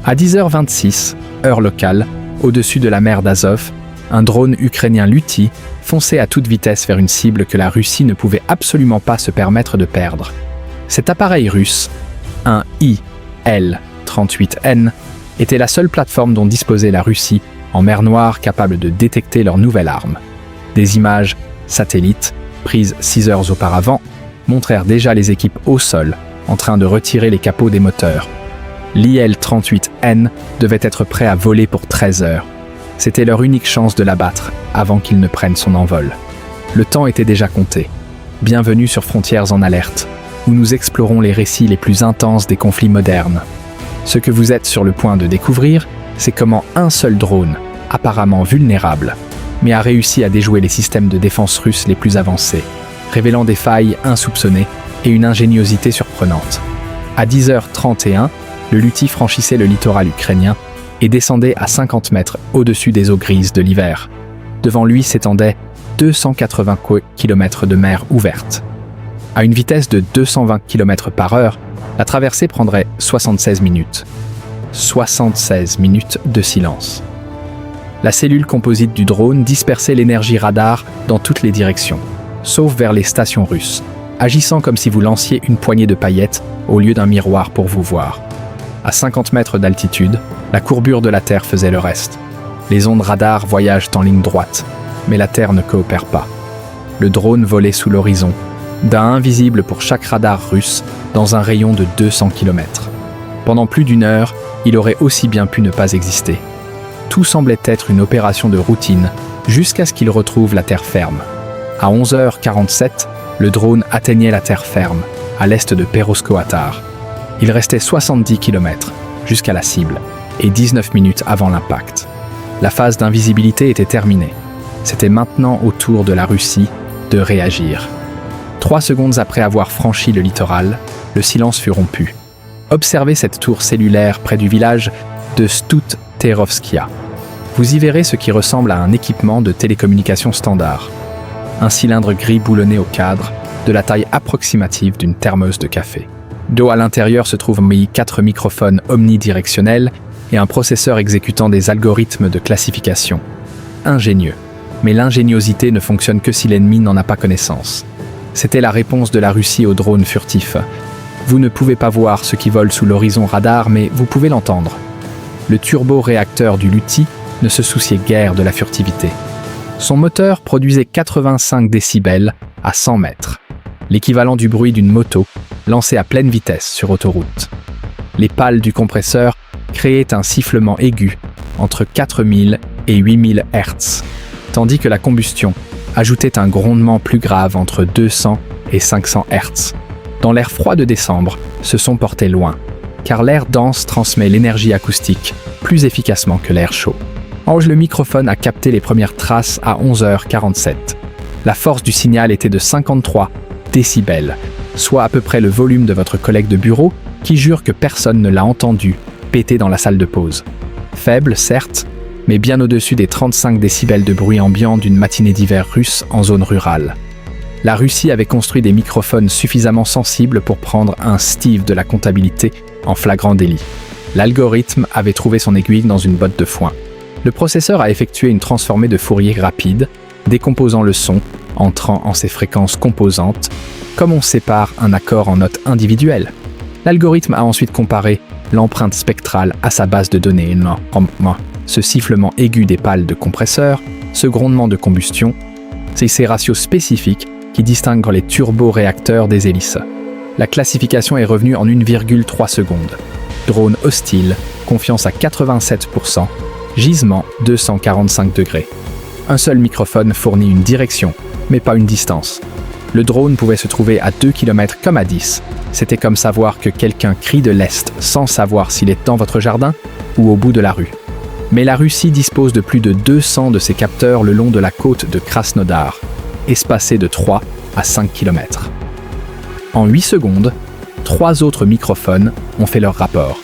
À 10h26, heure locale, au-dessus de la mer d'Azov, un drone ukrainien Luty fonçait à toute vitesse vers une cible que la Russie ne pouvait absolument pas se permettre de perdre. Cet appareil russe, un Il-38N, était la seule plateforme dont disposait la Russie en mer Noire capable de détecter leur nouvelle arme. Des images satellites, prises 6 heures auparavant, montrèrent déjà les équipes au sol en train de retirer les capots des moteurs. L'IL-38N devait être prêt à voler pour 13 heures. C'était leur unique chance de l'abattre avant qu'il ne prenne son envol. Le temps était déjà compté. Bienvenue sur Frontières en alerte, où nous explorons les récits les plus intenses des conflits modernes. Ce que vous êtes sur le point de découvrir, c'est comment un seul drone, apparemment vulnérable, mais a réussi à déjouer les systèmes de défense russes les plus avancés, révélant des failles insoupçonnées et une ingéniosité surprenante. À 10h31, le Luty franchissait le littoral ukrainien et descendait à 50 mètres au-dessus des eaux grises de l'hiver. Devant lui s'étendaient 280 km de mer ouverte. À une vitesse de 220 km par heure, la traversée prendrait 76 minutes. 76 minutes de silence. La cellule composite du drone dispersait l'énergie radar dans toutes les directions, sauf vers les stations russes, agissant comme si vous lanciez une poignée de paillettes au lieu d'un miroir pour vous voir. À 50 mètres d'altitude, la courbure de la Terre faisait le reste. Les ondes radar voyagent en ligne droite, mais la Terre ne coopère pas. Le drone volait sous l'horizon, d'un invisible pour chaque radar russe, dans un rayon de 200 km. Pendant plus d'une heure, il aurait aussi bien pu ne pas exister. Tout semblait être une opération de routine, jusqu'à ce qu'il retrouve la terre ferme. À 11h47, le drone atteignait la terre ferme, à l'est de Perovskoatar. Il restait 70 km jusqu'à la cible, et 19 minutes avant l'impact. La phase d'invisibilité était terminée. C'était maintenant au tour de la Russie de réagir. 3 secondes après avoir franchi le littoral, le silence fut rompu. Observez cette tour cellulaire près du village de Stouterovskia. Vous y verrez ce qui ressemble à un équipement de télécommunication standard. Un cylindre gris boulonné au cadre, de la taille approximative d'une thermos de café. Dos à l'intérieur se trouvent 4 microphones omnidirectionnels et un processeur exécutant des algorithmes de classification. Ingénieux. Mais l'ingéniosité ne fonctionne que si l'ennemi n'en a pas connaissance. C'était la réponse de la Russie aux drones furtifs. Vous ne pouvez pas voir ce qui vole sous l'horizon radar, mais vous pouvez l'entendre. Le turbo-réacteur du Luty ne se souciait guère de la furtivité. Son moteur produisait 85 décibels à 100 mètres, l'équivalent du bruit d'une moto lancée à pleine vitesse sur autoroute. Les pales du compresseur créaient un sifflement aigu entre 4000 et 8000 Hz, tandis que la combustion ajoutait un grondement plus grave entre 200 et 500 Hz. Dans l'air froid de décembre, ce son portait loin, car l'air dense transmet l'énergie acoustique plus efficacement que l'air chaud. Le microphone a capté les premières traces à 11h47. La force du signal était de 53 décibels, soit à peu près le volume de votre collègue de bureau qui jure que personne ne l'a entendu péter dans la salle de pause. Faible, certes, mais bien au-dessus des 35 décibels de bruit ambiant d'une matinée d'hiver russe en zone rurale. La Russie avait construit des microphones suffisamment sensibles pour prendre un Steve de la comptabilité en flagrant délit. L'algorithme avait trouvé son aiguille dans une botte de foin. Le processeur a effectué une transformée de Fourier rapide, décomposant le son, entrant en ses fréquences composantes, comme on sépare un accord en notes individuelles. L'algorithme a ensuite comparé l'empreinte spectrale à sa base de données. Ce sifflement aigu des pales de compresseur, ce grondement de combustion, c'est ces ratios spécifiques qui distinguent les turboréacteurs des hélices. La classification est revenue en 1,3 secondes. Drone hostile, confiance à 87%, gisement 245 degrés. Un seul microphone fournit une direction, mais pas une distance. Le drone pouvait se trouver à 2 km comme à 10. C'était comme savoir que quelqu'un crie de l'Est sans savoir s'il est dans votre jardin ou au bout de la rue. Mais la Russie dispose de plus de 200 de ces capteurs le long de la côte de Krasnodar, espacés de 3 à 5 km. En 8 secondes, 3 autres microphones ont fait leur rapport,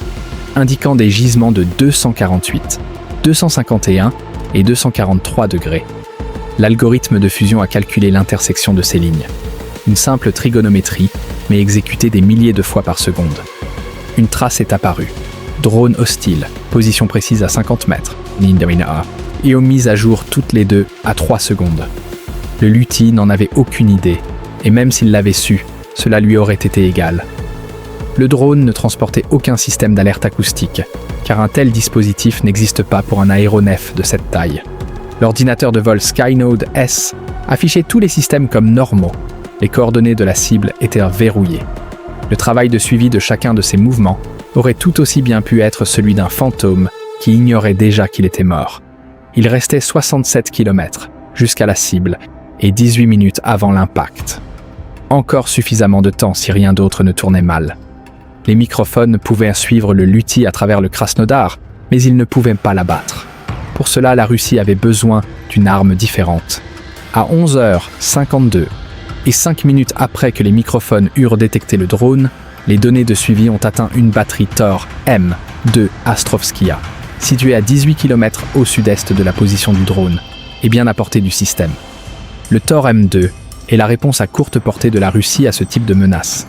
indiquant des gisements de 248, 251 et 243 degrés. L'algorithme de fusion a calculé l'intersection de ces lignes. Une simple trigonométrie, mais exécutée des milliers de fois par seconde. Une trace est apparue. drone hostile, position précise à 50 mètres, ligne de A, et aux mises à jour toutes les deux à 3 secondes. Le luthier n'en avait aucune idée, et même s'il l'avait su, cela lui aurait été égal. Le drone ne transportait aucun système d'alerte acoustique, car un tel dispositif n'existe pas pour un aéronef de cette taille. L'ordinateur de vol Skynode S affichait tous les systèmes comme normaux. Les coordonnées de la cible étaient verrouillées. Le travail de suivi de chacun de ces mouvements aurait tout aussi bien pu être celui d'un fantôme qui ignorait déjà qu'il était mort. Il restait 67 km jusqu'à la cible et 18 minutes avant l'impact. Encore suffisamment de temps si rien d'autre ne tournait mal. Les microphones pouvaient suivre le luthier à travers le Krasnodar, mais ils ne pouvaient pas l'abattre. Pour cela, la Russie avait besoin d'une arme différente. À 11h52, et 5 minutes après que les microphones eurent détecté le drone, les données de suivi ont atteint une batterie Tor M2 Astrovskaya, située à 18 km au sud-est de la position du drone, et bien à portée du système. Le Tor M2 est la réponse à courte portée de la Russie à ce type de menace.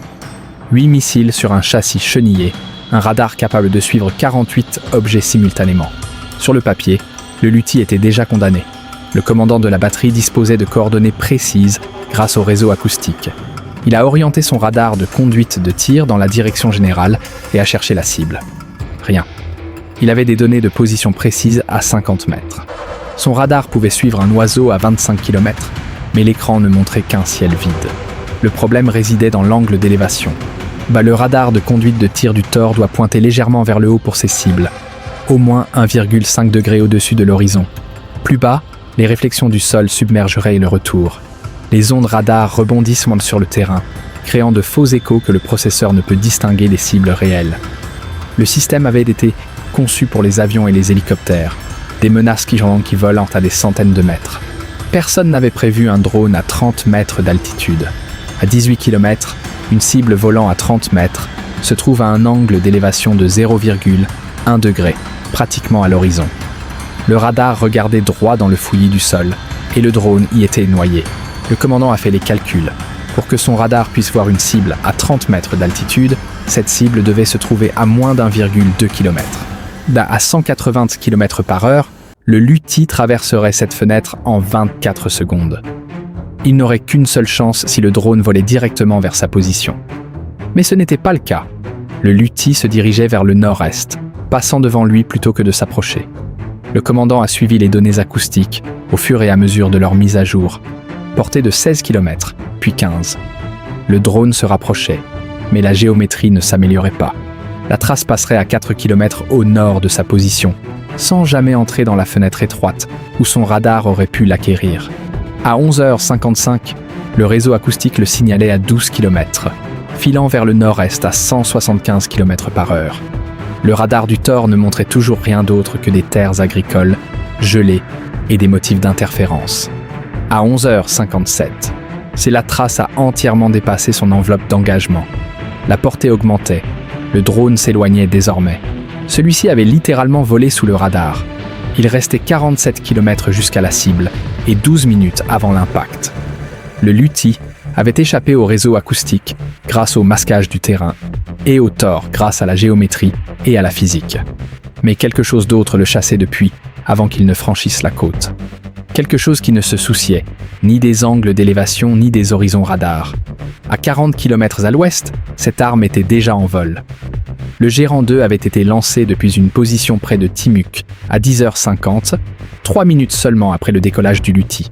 8 missiles sur un châssis chenillé, un radar capable de suivre 48 objets simultanément. Sur le papier, le luthier était déjà condamné. Le commandant de la batterie disposait de coordonnées précises grâce au réseau acoustique. Il a orienté son radar de conduite de tir dans la direction générale et a cherché la cible. Rien. Il avait des données de position précises à 50 mètres. Son radar pouvait suivre un oiseau à 25 km, mais l'écran ne montrait qu'un ciel vide. Le problème résidait dans l'angle d'élévation. Le radar de conduite de tir du Tor doit pointer légèrement vers le haut pour ses cibles, au moins 1,5 degré au-dessus de l'horizon. Plus bas, les réflexions du sol submergeraient le retour. Les ondes radar rebondissent sur le terrain, créant de faux échos que le processeur ne peut distinguer des cibles réelles. Le système avait été conçu pour les avions et les hélicoptères, des menaces qui volent à des centaines de mètres. Personne n'avait prévu un drone à 30 mètres d'altitude. À 18 km, une cible volant à 30 mètres se trouve à un angle d'élévation de 0,1 degré, pratiquement à l'horizon. Le radar regardait droit dans le fouillis du sol, et le drone y était noyé. Le commandant a fait les calculs. Pour que son radar puisse voir une cible à 30 mètres d'altitude, cette cible devait se trouver à moins d'1,2 km. À 180 km/h, le luthier traverserait cette fenêtre en 24 secondes. Il n'aurait qu'une seule chance si le drone volait directement vers sa position. Mais ce n'était pas le cas. Le luthier se dirigeait vers le nord-est, passant devant lui plutôt que de s'approcher. Le commandant a suivi les données acoustiques au fur et à mesure de leur mise à jour, portée de 16 km, puis 15. Le drone se rapprochait, mais la géométrie ne s'améliorait pas. La trace passerait à 4 km au nord de sa position, sans jamais entrer dans la fenêtre étroite où son radar aurait pu l'acquérir. À 11h55, le réseau acoustique le signalait à 12 km, filant vers le nord-est à 175 km/h. Le radar du Tor ne montrait toujours rien d'autre que des terres agricoles, gelées et des motifs d'interférence. À 11h57, la trace a entièrement dépassé son enveloppe d'engagement. La portée augmentait, le drone s'éloignait désormais. Celui-ci avait littéralement volé sous le radar. Il restait 47 km jusqu'à la cible et 12 minutes avant l'impact. Le luthier avait échappé au réseau acoustique grâce au masquage du terrain et au Tor grâce à la géométrie et à la physique. Mais quelque chose d'autre le chassait depuis, avant qu'il ne franchisse la côte. Quelque chose qui ne se souciait ni des angles d'élévation ni des horizons radars. À 40 km à l'ouest, cette arme était déjà en vol. Le Gérant 2 avait été lancé depuis une position près de Timuk à 10h50, 3 minutes seulement après le décollage du luthier.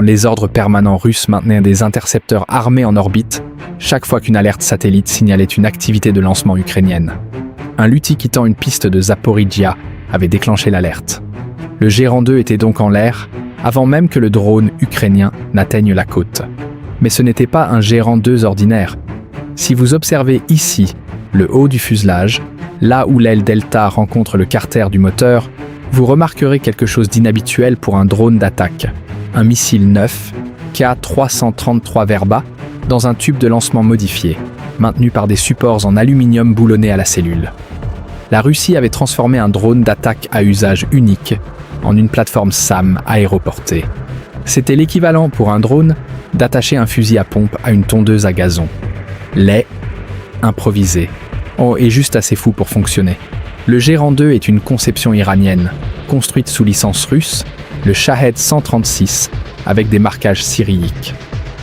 Les ordres permanents russes maintenaient des intercepteurs armés en orbite chaque fois qu'une alerte satellite signalait une activité de lancement ukrainienne. Un luthier quittant une piste de Zaporizhia avait déclenché l'alerte. Le Gérant 2 était donc en l'air avant même que le drone ukrainien n'atteigne la côte. Mais ce n'était pas un Gérant 2 ordinaire. Si vous observez ici le haut du fuselage, là où l'aile delta rencontre le carter du moteur, vous remarquerez quelque chose d'inhabituel pour un drone d'attaque. Un missile neuf, K333 Verba, dans un tube de lancement modifié, maintenu par des supports en aluminium boulonnés à la cellule. La Russie avait transformé un drone d'attaque à usage unique en une plateforme SAM aéroportée. C'était l'équivalent pour un drone d'attacher un fusil à pompe à une tondeuse à gazon. Laid, improvisé, et juste assez fou pour fonctionner. Le Gérant 2 est une conception iranienne, construite sous licence russe, le Shahed 136, avec des marquages cyrilliques.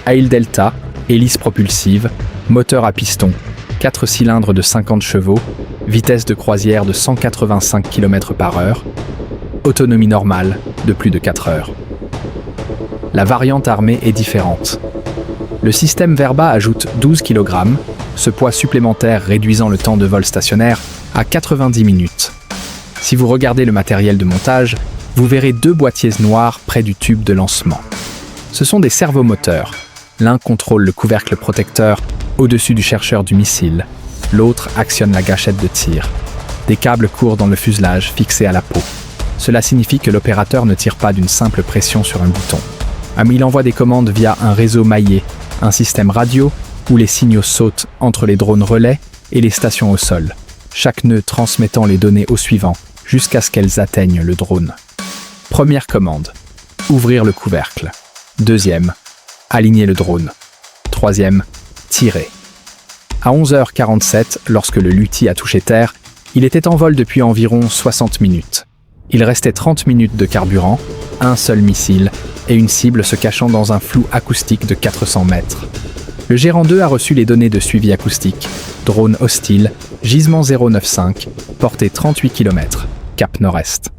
Aile delta, hélice propulsive, moteur à piston, 4 cylindres de 50 chevaux, vitesse de croisière de 185 km/h, autonomie normale de plus de 4 heures. La variante armée est différente. Le système Verba ajoute 12 kg, ce poids supplémentaire réduisant le temps de vol stationnaire à 90 minutes. Si vous regardez le matériel de montage, vous verrez 2 boîtiers noirs près du tube de lancement. Ce sont des servomoteurs. L'un contrôle le couvercle protecteur au-dessus du chercheur du missile, l'autre actionne la gâchette de tir. Des câbles courent dans le fuselage fixé à la peau. Cela signifie que l'opérateur ne tire pas d'une simple pression sur un bouton. Il envoie des commandes via un réseau maillé, un système radio où les signaux sautent entre les drones relais et les stations au sol, chaque nœud transmettant les données au suivant jusqu'à ce qu'elles atteignent le drone. Première commande, ouvrir le couvercle. Deuxième, aligner le drone. Troisième, tirer. À 11h47, lorsque le LUTI a touché terre, il était en vol depuis environ 60 minutes. Il restait 30 minutes de carburant, un seul missile et une cible se cachant dans un flou acoustique de 400 mètres. Le Gérant 2 a reçu les données de suivi acoustique. Drone hostile, gisement 095, portée 38 km, cap nord-est.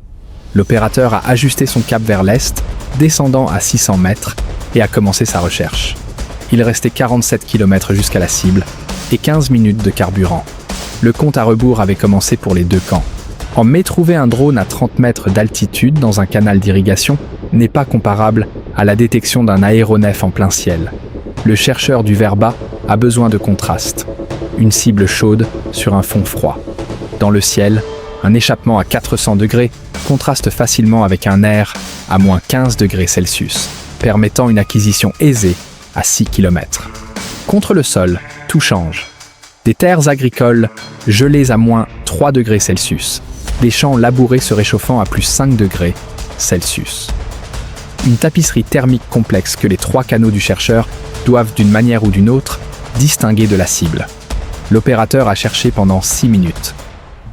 L'opérateur a ajusté son cap vers l'est, descendant à 600 mètres, et a commencé sa recherche. Il restait 47 km jusqu'à la cible et 15 minutes de carburant. Le compte à rebours avait commencé pour les deux camps. En mai, trouver un drone à 30 mètres d'altitude dans un canal d'irrigation n'est pas comparable à la détection d'un aéronef en plein ciel. Le chercheur du Verba a besoin de contraste. Une cible chaude sur un fond froid. Dans le ciel, un échappement à 400 degrés contraste facilement avec un air à moins 15 degrés Celsius, permettant une acquisition aisée à 6 km. Contre le sol, tout change. Des terres agricoles gelées à moins 3 degrés Celsius. Des champs labourés se réchauffant à plus 5 degrés Celsius. Une tapisserie thermique complexe que les 3 canaux du chercheur doivent d'une manière ou d'une autre distinguer de la cible. L'opérateur a cherché pendant 6 minutes.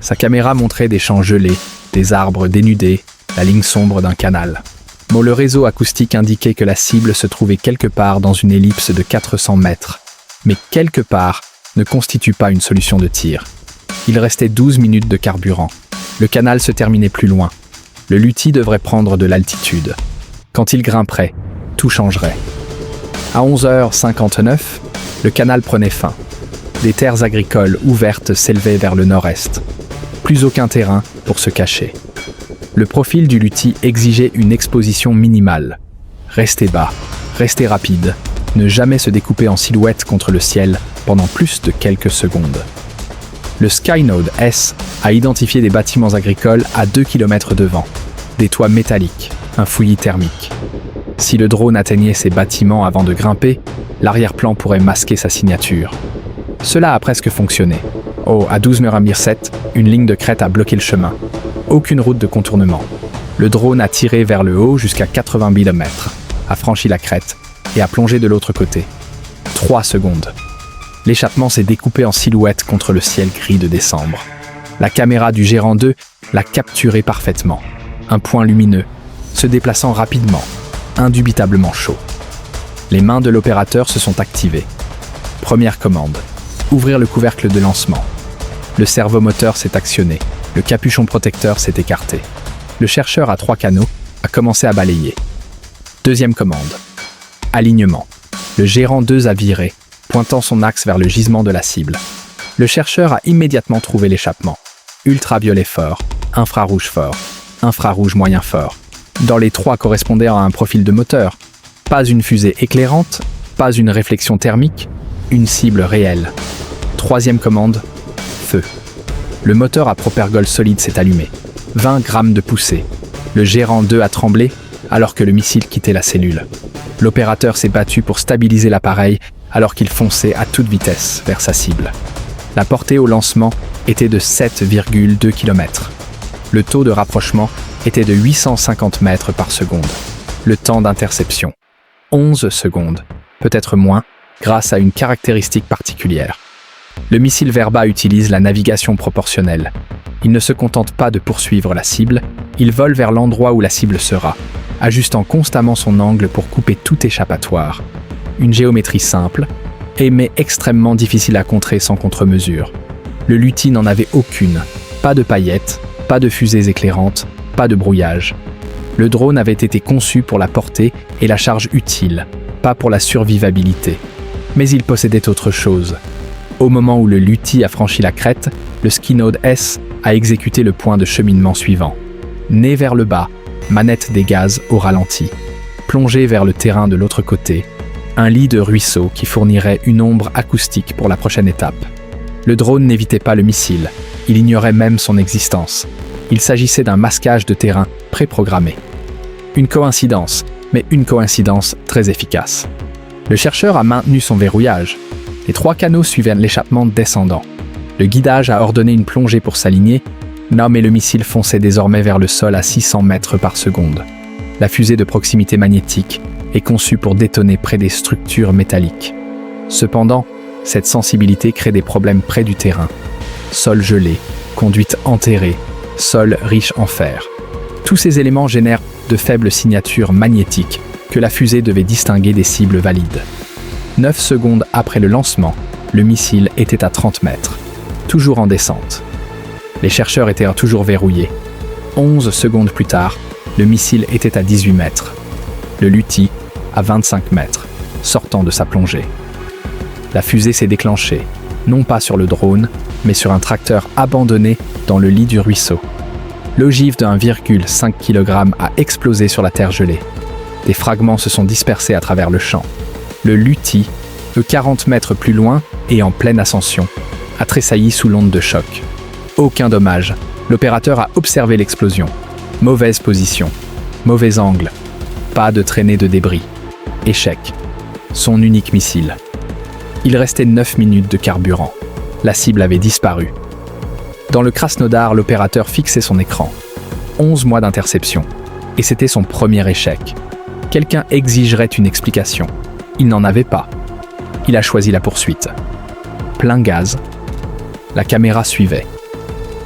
Sa caméra montrait des champs gelés, des arbres dénudés, la ligne sombre d'un canal. Mais le réseau acoustique indiquait que la cible se trouvait quelque part dans une ellipse de 400 mètres. Mais quelque part ne constitue pas une solution de tir. Il restait 12 minutes de carburant. Le canal se terminait plus loin. Le LUTI devrait prendre de l'altitude. Quand il grimperait, tout changerait. À 11h59, le canal prenait fin. Des terres agricoles ouvertes s'élevaient vers le nord-est. Plus aucun terrain pour se cacher. Le profil du LUTI exigeait une exposition minimale. Rester bas, rester rapide, ne jamais se découper en silhouette contre le ciel pendant plus de quelques secondes. Le Skynode S a identifié des bâtiments agricoles à 2 km devant, des toits métalliques, un fouillis thermique. Si le drone atteignait ces bâtiments avant de grimper, l'arrière-plan pourrait masquer sa signature. Cela a presque fonctionné. À 12h07, une ligne de crête a bloqué le chemin. Aucune route de contournement. Le drone a tiré vers le haut jusqu'à 80 mm, a franchi la crête et a plongé de l'autre côté. 3 secondes. L'échappement s'est découpé en silhouette contre le ciel gris de décembre. La caméra du Gérant 2 l'a capturé parfaitement. Un point lumineux, se déplaçant rapidement, indubitablement chaud. Les mains de l'opérateur se sont activées. Première commande. Ouvrir le couvercle de lancement. Le servomoteur s'est actionné. Le capuchon protecteur s'est écarté. Le chercheur à 3 canaux a commencé à balayer. Deuxième commande. Alignement. Le Gérant 2 a viré, pointant son axe vers le gisement de la cible. Le chercheur a immédiatement trouvé l'échappement. Ultraviolet fort, infrarouge fort, infrarouge moyen fort. Dans les 3 correspondant à un profil de moteur. Pas une fusée éclairante, pas une réflexion thermique, une cible réelle. Troisième commande, feu. Le moteur à propergol solide s'est allumé. 20 grammes de poussée. Le Gérant 2 a tremblé alors que le missile quittait la cellule. L'opérateur s'est battu pour stabiliser l'appareil alors qu'il fonçait à toute vitesse vers sa cible. La portée au lancement était de 7,2 km. Le taux de rapprochement était de 850 mètres par seconde. Le temps d'interception, 11 secondes, peut-être moins, grâce à une caractéristique particulière. Le missile Verba utilise la navigation proportionnelle. Ils ne se contentent pas de poursuivre la cible, ils volent vers l'endroit où la cible sera, ajustant constamment son angle pour couper tout échappatoire. Une géométrie simple, mais extrêmement difficile à contrer sans contre-mesure. Le LUTI n'en avait aucune, pas de paillettes, pas de fusées éclairantes, pas de brouillage. Le drone avait été conçu pour la portée et la charge utile, pas pour la survivabilité. Mais il possédait autre chose. Au moment où le LUTI a franchi la crête, le Skynodes S a exécuté le point de cheminement suivant. Nez vers le bas, manette des gaz au ralenti. Plongé vers le terrain de l'autre côté, un lit de ruisseau qui fournirait une ombre acoustique pour la prochaine étape. Le drone n'évitait pas le missile, il ignorait même son existence. Il s'agissait d'un masquage de terrain préprogrammé. Une coïncidence, mais une coïncidence très efficace. Le chercheur a maintenu son verrouillage. Les 3 canaux suivaient l'échappement descendant. Le guidage a ordonné une plongée pour s'aligner, mais le missile fonçait désormais vers le sol à 600 mètres par seconde. La fusée de proximité magnétique est conçue pour détonner près des structures métalliques. Cependant, cette sensibilité crée des problèmes près du terrain. Sol gelé, conduite enterrée, sol riche en fer. Tous ces éléments génèrent de faibles signatures magnétiques que la fusée devait distinguer des cibles valides. 9 secondes après le lancement, le missile était à 30 mètres, toujours en descente. Les chercheurs étaient toujours verrouillés. 11 secondes plus tard, le missile était à 18 mètres. Le LUTI à 25 mètres, sortant de sa plongée. La fusée s'est déclenchée, non pas sur le drone, mais sur un tracteur abandonné dans le lit du ruisseau. L'ogive de 1,5 kg a explosé sur la terre gelée. Des fragments se sont dispersés à travers le champ. Le LUTI, 40 mètres plus loin et en pleine ascension, a tressailli sous l'onde de choc. Aucun dommage. L'opérateur a observé l'explosion. Mauvaise position. Mauvais angle. Pas de traînée de débris. Échec. Son unique missile. Il restait 9 minutes de carburant. La cible avait disparu. Dans le Krasnodar, l'opérateur fixait son écran. 11 mois d'interception. Et c'était son premier échec. Quelqu'un exigerait une explication. Il n'en avait pas. Il a choisi la poursuite. Plein gaz. La caméra suivait.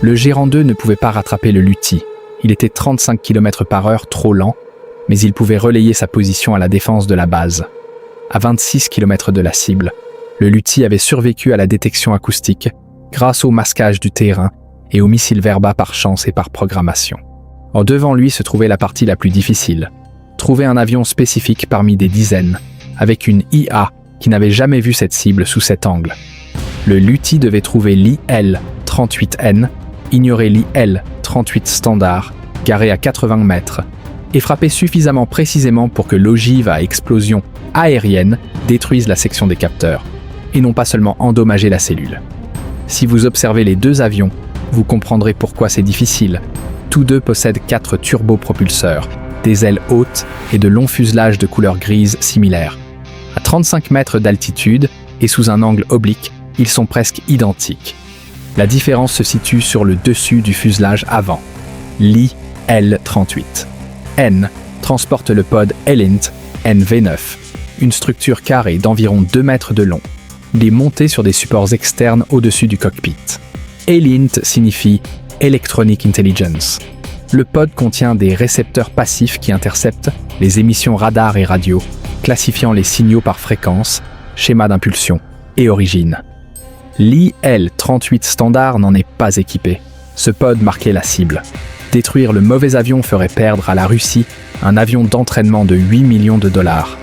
Le Gérant 2 ne pouvait pas rattraper le LUTI. Il était 35 km/h trop lent, mais il pouvait relayer sa position à la défense de la base. À 26 km de la cible, le LUTI avait survécu à la détection acoustique grâce au masquage du terrain et au missile Verba par chance et par programmation. Devant lui se trouvait la partie la plus difficile. Trouver un avion spécifique parmi des dizaines, avec une IA qui n'avait jamais vu cette cible sous cet angle. Le LUTI devait trouver l'IL-38N, ignorer l'IL-38 standard, garé à 80 mètres, et frapper suffisamment précisément pour que l'ogive à explosion aérienne détruise la section des capteurs, et non pas seulement endommager la cellule. Si vous observez les 2 avions, vous comprendrez pourquoi c'est difficile. Tous 2 possèdent 4 turbopropulseurs, des ailes hautes et de longs fuselages de couleur grise similaires. À 35 mètres d'altitude et sous un angle oblique, ils sont presque identiques. La différence se situe sur le dessus du fuselage avant. L'IL-38. N transporte le pod Elint NV9, une structure carrée d'environ 2 mètres de long. Il est monté sur des supports externes au-dessus du cockpit. ELINT signifie Electronic Intelligence. Le pod contient des récepteurs passifs qui interceptent les émissions radar et radio, classifiant les signaux par fréquence, schéma d'impulsion et origine. L'IL-38 standard n'en est pas équipé. Ce pod marquait la cible. Détruire le mauvais avion ferait perdre à la Russie un avion d'entraînement de 8 millions de dollars.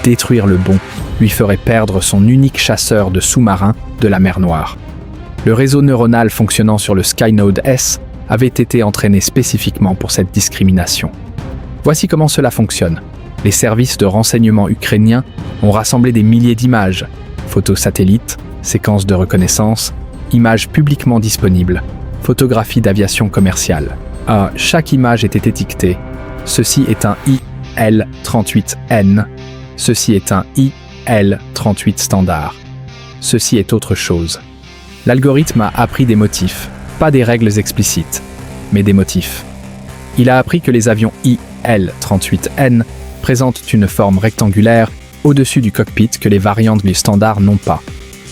Détruire le bon lui ferait perdre son unique chasseur de sous-marins de la mer Noire. Le réseau neuronal fonctionnant sur le Skynodes S avait été entraîné spécifiquement pour cette discrimination. Voici comment cela fonctionne. Les services de renseignement ukrainiens ont rassemblé des milliers d'images, photos satellites, séquences de reconnaissance, images publiquement disponibles, photographies d'aviation commerciale. Chaque image était étiquetée. Ceci est un IL-38N. Ceci est un IL-38 standard. Ceci est autre chose. L'algorithme a appris des motifs, pas des règles explicites, mais des motifs. Il a appris que les avions IL-38N présentent une forme rectangulaire au-dessus du cockpit que les variantes du standard n'ont pas.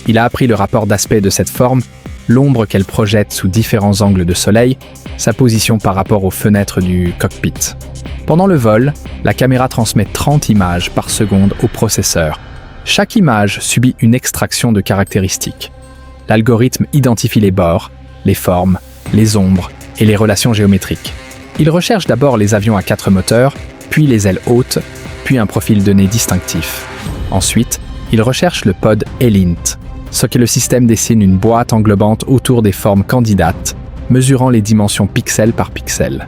Il a appris le rapport d'aspect de cette forme l'ombre qu'elle projette sous différents angles de soleil, sa position par rapport aux fenêtres du cockpit. Pendant le vol, la caméra transmet 30 images par seconde au processeur. Chaque image subit une extraction de caractéristiques. L'algorithme identifie les bords, les formes, les ombres et les relations géométriques. Il recherche d'abord les avions à 4 moteurs, puis les ailes hautes, puis un profil de nez distinctif. Ensuite, il recherche le pod ELINT, ce que le système dessine une boîte englobante autour des formes candidates, mesurant les dimensions pixel par pixel.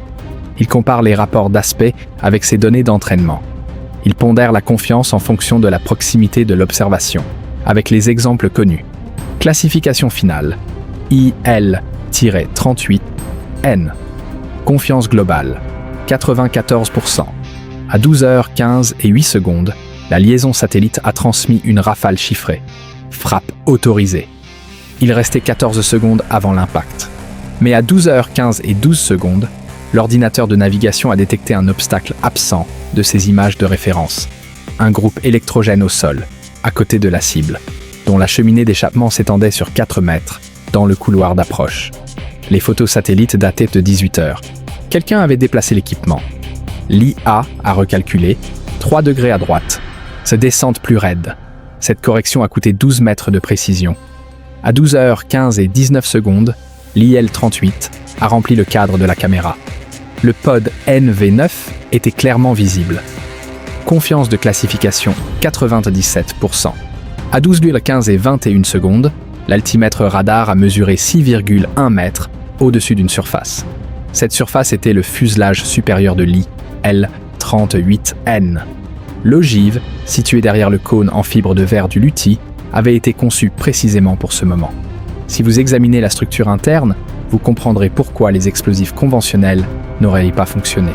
Il compare les rapports d'aspect avec ses données d'entraînement. Il pondère la confiance en fonction de la proximité de l'observation, avec les exemples connus. Classification finale. IL-38N. Confiance globale. 94%. À 12h15 et 8 secondes, la liaison satellite a transmis une rafale chiffrée. Frappe autorisée. Il restait 14 secondes avant l'impact. Mais à 12h15 et 12 secondes, l'ordinateur de navigation a détecté un obstacle absent de ses images de référence. Un groupe électrogène au sol, à côté de la cible, dont la cheminée d'échappement s'étendait sur 4 mètres, dans le couloir d'approche. Les photos satellites dataient de 18 heures. Quelqu'un avait déplacé l'équipement. L'IA a recalculé 3 degrés à droite. Cette descente plus raide. Cette correction a coûté 12 mètres de précision. À 12h15 et 19 secondes, l'IL-38 a rempli le cadre de la caméra. Le pod NV9 était clairement visible. Confiance de classification 97%. À 12h15 et 21 secondes, l'altimètre radar a mesuré 6,1 mètres au-dessus d'une surface. Cette surface était le fuselage supérieur de l'IL-38N. L'ogive, située derrière le cône en fibre de verre du LUTI, avait été conçue précisément pour ce moment. Si vous examinez la structure interne, vous comprendrez pourquoi les explosifs conventionnels n'auraient pas fonctionné.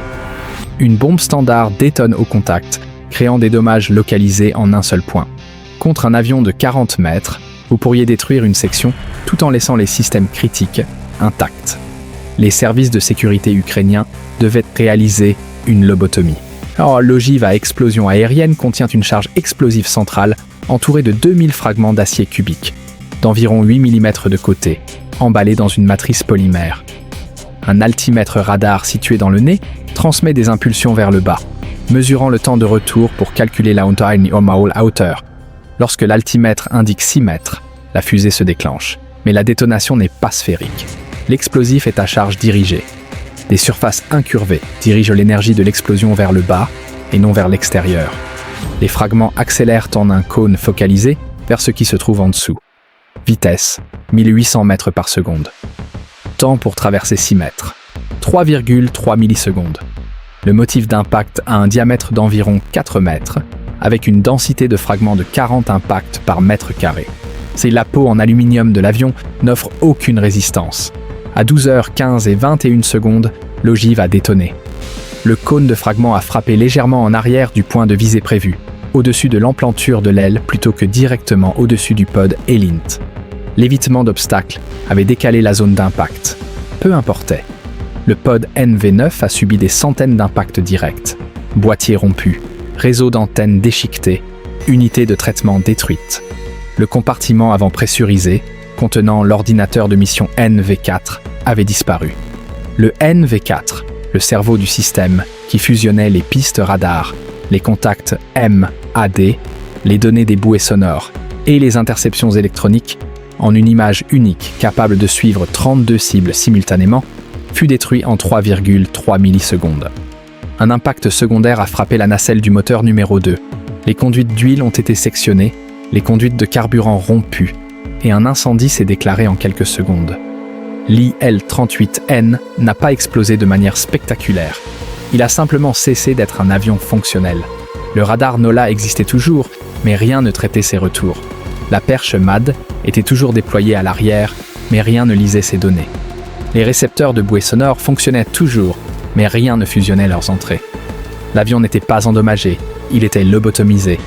Une bombe standard détonne au contact, créant des dommages localisés en un seul point. Contre un avion de 40 mètres, vous pourriez détruire une section tout en laissant les systèmes critiques intacts. Les services de sécurité ukrainiens devaient réaliser une lobotomie. Alors, l'ogive à explosion aérienne contient une charge explosive centrale entourée de 2000 fragments d'acier cubique, d'environ 8 mm de côté, emballés dans une matrice polymère. Un altimètre radar situé dans le nez transmet des impulsions vers le bas, mesurant le temps de retour pour calculer la hauteur. Lorsque l'altimètre indique 6 mètres, la fusée se déclenche, mais la détonation n'est pas sphérique. L'explosif est à charge dirigée. Des surfaces incurvées dirigent l'énergie de l'explosion vers le bas et non vers l'extérieur. Les fragments accélèrent en un cône focalisé vers ce qui se trouve en dessous. Vitesse, 1800 mètres par seconde. Temps pour traverser 6 mètres, 3,3 millisecondes. Le motif d'impact a un diamètre d'environ 4 mètres, avec une densité de fragments de 40 impacts par mètre carré. La peau en aluminium de l'avion n'offre aucune résistance. À 12h15 et 21 secondes, l'ogive a détonné. Le cône de fragments a frappé légèrement en arrière du point de visée prévu, au-dessus de l'emplanture de l'aile plutôt que directement au-dessus du pod ELINT. L'évitement d'obstacles avait décalé la zone d'impact. Peu importait. Le pod NV9 a subi des centaines d'impacts directs. Boîtier rompu, réseau d'antennes déchiqueté, unité de traitement détruite. Le compartiment avant pressurisé, contenant l'ordinateur de mission NV4, avait disparu. Le NV4, le cerveau du système qui fusionnait les pistes radars, les contacts MAD, les données des bouées sonores et les interceptions électroniques, en une image unique capable de suivre 32 cibles simultanément, fut détruit en 3,3 millisecondes. Un impact secondaire a frappé la nacelle du moteur numéro 2. Les conduites d'huile ont été sectionnées, les conduites de carburant rompues, et un incendie s'est déclaré en quelques secondes. L'IL-38N n'a pas explosé de manière spectaculaire. Il a simplement cessé d'être un avion fonctionnel. Le radar NOLA existait toujours, mais rien ne traitait ses retours. La perche MAD était toujours déployée à l'arrière, mais rien ne lisait ses données. Les récepteurs de bouées sonores fonctionnaient toujours, mais rien ne fusionnait leurs entrées. L'avion n'était pas endommagé, il était lobotomisé,